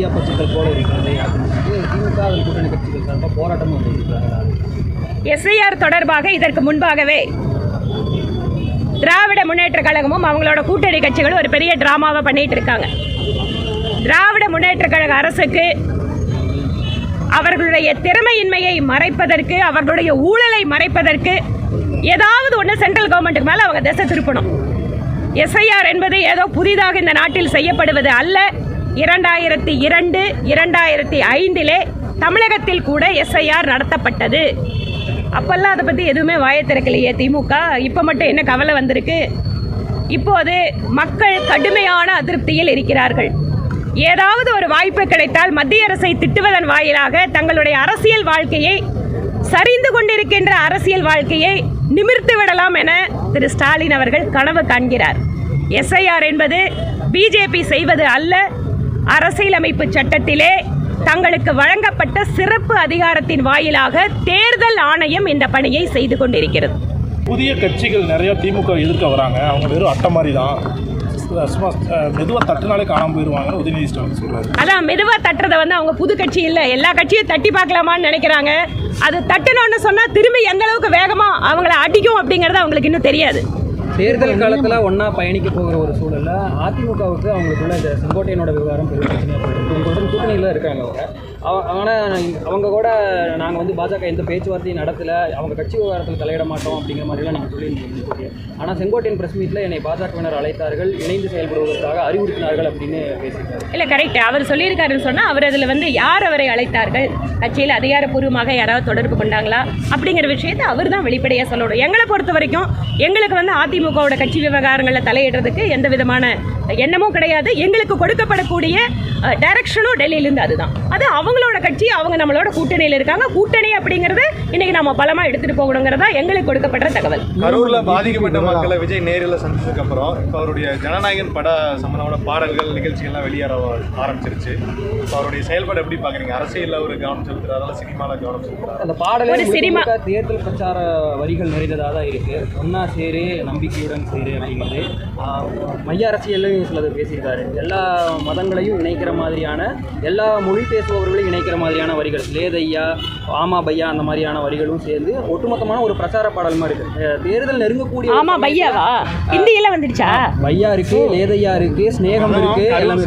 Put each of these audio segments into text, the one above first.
இடியாப்ப சிக்கல் போல இருக்கிறது திமுக கூட்டணி கட்சிகள் சார்பாக போராட்டம் வந்திருக்கிறார்கள். எஸ்ஐஆர் தொடர்பாக இதற்கு முன்பாகவே திராவிட முன்னேற்ற கழகமும் அவங்களோட கூட்டணி கட்சிகளும் ஒரு பெரிய டிராமாவை பண்ணிட்டு இருக்காங்க. திராவிட முன்னேற்ற கழக அரசுக்கு அவர்களுடைய திறமையின்மையை மறைப்பதற்கு, அவர்களுடைய ஊழலை மறைப்பதற்கு ஏதாவது ஒன்று சென்ட்ரல் கவர்மெண்ட்டுக்கு மேலே அவங்க திசை திருப்பணும். எஸ்ஐஆர் என்பது ஏதோ புதிதாக இந்த நாட்டில் செய்யப்படுவது அல்ல. 2002, 2005 தமிழகத்தில் கூட எஸ்ஐஆர் நடத்தப்பட்டது. அப்பெல்லாம் அதை பற்றி எதுவுமே வாயை திறக்கலையே திமுக. இப்போ மட்டும் என்ன கவலை வந்திருக்கு? இப்போது மக்கள் கடுமையான அதிருப்தியில் இருக்கிறார்கள். ஏதாவது ஒரு வாய்ப்பு கிடைத்தால் மத்திய அரசை திட்டுவதன் வாயிலாக தங்களுடைய அரசியல் வாழ்க்கையை, சரிந்து கொண்டிருக்கின்ற அரசியல் வாழ்க்கையை நிமிர்த்து விடலாம் என திரு ஸ்டாலின் அவர்கள் கனவு காண்கிறார். எஸ்ஐஆர் என்பது பிஜேபி செய்வது அல்ல. அரசியலமைப்பு சட்டத்திலே தங்களுக்கு வழங்கப்பட்ட சிறப்பு அதிகாரத்தின் வாயிலாக தேர்தல் ஆணையம் இந்த பணியை செய்து கொண்டிருக்கிறது. புதிய கட்சிகள் நிறைய திமுக எதிர்க்க வராங்க. அவங்க வெறும் அட்டை மாதிரி தான், மெதுவாக தட்டுனாலே காணாமல் போயிடுவாங்க உதயநிதி ஸ்டாலின் சொல்றாரு. அதான் மெதுவாக தட்டுறதை அவங்க புது கட்சி இல்லை, எல்லா கட்சியும் தட்டி பார்க்கலாமான்னு நினைக்கிறாங்க. அது தட்டணும்னு சொன்னால் திரும்பி எந்த அளவுக்கு வேகமாக அவங்கள அடிக்கும் அப்படிங்கிறது அவங்களுக்கு இன்னும் தெரியாது. தேர்தல் காலத்தில் ஒன்றா பயணிக்க போகிற ஒரு சூழலில் அதிமுகவுக்கு அவங்களுக்குள்ள இந்த செங்கோட்டையனோட விவகாரம் பெரிய பிரச்சனையாக போயிருக்கு. உங்களுடன் கூட்டணியில் இருக்காங்க ஆனால் அவங்க கூட நாங்கள் பாஜக எந்த பேச்சுவார்த்தையும் நடத்தலை, அவங்க கட்சி விவகாரத்தில் தலையிட மாட்டோம் அப்படிங்கிற மாதிரிலாம் நீங்கள் சொல்லியிருந்தீங்க. ஆனால் செங்கோட்டையன் பிரஸ் மீட்டில் என்னை பாஜகவினர் அழைத்தார்கள், இணைந்து செயல்படுவதற்காக அறிவுறுத்தினார்கள் அப்படின்னு பேசியிருக்காரு. இல்லை, கரெக்ட். அவர் சொல்லியிருக்காருன்னு சொன்னால் அவர் அதில் யார் அவரை அழைத்தார்கள், கட்சியில் அதிகாரப்பூர்வமாக யாராவது தொடர்பு கொண்டாங்களா அப்படிங்கிற விஷயத்தை அவர் தான் வெளிப்படையாக சொல்லணும். எங்களை பொறுத்த வரைக்கும் எங்களுக்கு அதிமுகவோட கட்சி விவகாரங்களில் தலையிடுறதுக்கு எந்த விதமான எண்ணமும் கிடையாது. எங்களுக்கு கொடுக்கப்படக்கூடிய டைரக்ஷனும் டெல்லியிலேருந்து அதுதான். அது அவங்களோட கட்சி, அவங்க நம்மளோட கூட்டணியில் இருக்காங்க. கூட்டணி அப்படிங்கிறது இன்னைக்கு நம்ம பலமாக எடுத்துகிட்டு போகணுங்கிறதா எங்களுக்கு கொடுக்கப்படுற தகவல். கரூரில் பாதிக்கப்பட்ட மக்களை விஜய் நேரில் சந்திச்சதுக்கு அப்புறம் இப்போ அவருடைய ஜனநாயகன் பட சம்பந்தமான பாடல்கள் நிகழ்ச்சிகள்லாம் வெளியேற ஆரம்பிச்சிருச்சு. இப்போ அவருடைய செயல்பாடு எப்படி பார்க்குறீங்க? அரசியலில் ஒரு கவனம் செலுத்துறாரு, சினிமாவில் கவனம் செலுத்துறாரு. அந்த பாடல் சினிமா தேர்தல் பிரச்சார வரிகள் நிறைந்ததாக தான் இருக்குது. ஒன்னா சேரு, நம்பிக்கையுடன் சேரு அப்படிங்கிறது மைய அரசியலையும் சிலது பேசியிருக்காரு. எல்லா மதங்களையும் இணைக்கிற மாதிரியான, எல்லா மொழி பேசுபவர்களையும் இணைக்கிற மாதிரியான வரிகள், லேதையா, ஆமா பையா அந்த மாதிரியான வரிகளும் சேர்ந்து ஒட்டுமொத்தமான ஒரு பிரச்சார பாடல் மாதிரி இருக்கு. தேர்தல் நெருங்கக்கூடிய ஆமா பையாவா ஹிந்தியில வந்துடுச்சா? பையா இருக்கு, லேதையா இருக்கு, ஸ்நேகம் இருக்கு, எல்லாம்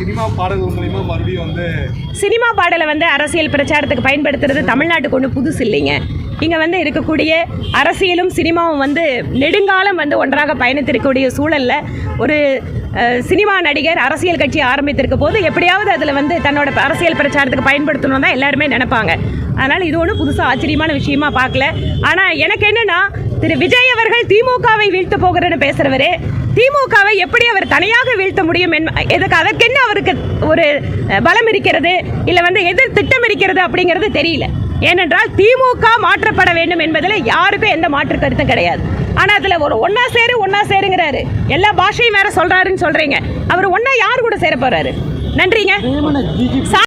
சினிமா பாடல்கள் மூலமா மறுபடியும் சினிமா பாடலை அரசியல் பிரச்சாரத்துக்கு பயன்படுத்துறது தமிழ்நாட்டுக்கு ஒன்று புதுசு இல்லைங்க. இங்கே இருக்கக்கூடிய அரசியலும் சினிமாவும் நெடுங்காலம் ஒன்றாக பயணித்திருக்கக்கூடிய சூழலில் ஒரு சினிமா நடிகர் அரசியல் கட்சி ஆரம்பித்திருக்க போது எப்படியாவது அதில் தன்னோட அரசியல் பிரச்சாரத்துக்கு பயன்படுத்தணும் தான் எல்லாருமே நினைப்பாங்க. அதனால் இது ஒன்றும் புதுசாக ஆச்சரியமான விஷயமா பார்க்கல. ஆனால் எனக்கு என்னென்னா, திரு விஜய் அவர்கள் திமுகவை வீழ்த்த போகிறேன்னு பேசுகிறவரு திமுகவை எப்படி அவர் தனியாக வீழ்த்த முடியும், அதற்கென்ன அவருக்கு ஒரு பலம் இருக்கிறது, இல்லை எதிர் திட்டம் இருக்கிறது அப்படிங்கிறது தெரியல. ஏனென்றால் திமுக மாற்றப்பட வேண்டும் என்பதில் யாருக்கும் எந்த மாற்று கருத்தும் கிடையாது. ஆனால் அதில் ஒரு ஒன்னா சேருங்கிறாரு, எல்லா பாஷையும் வேற சொல்றாருன்னு சொல்றீங்க. அவர் ஒன்னா யார் கூட சேர போறாரு? நன்றிங்க.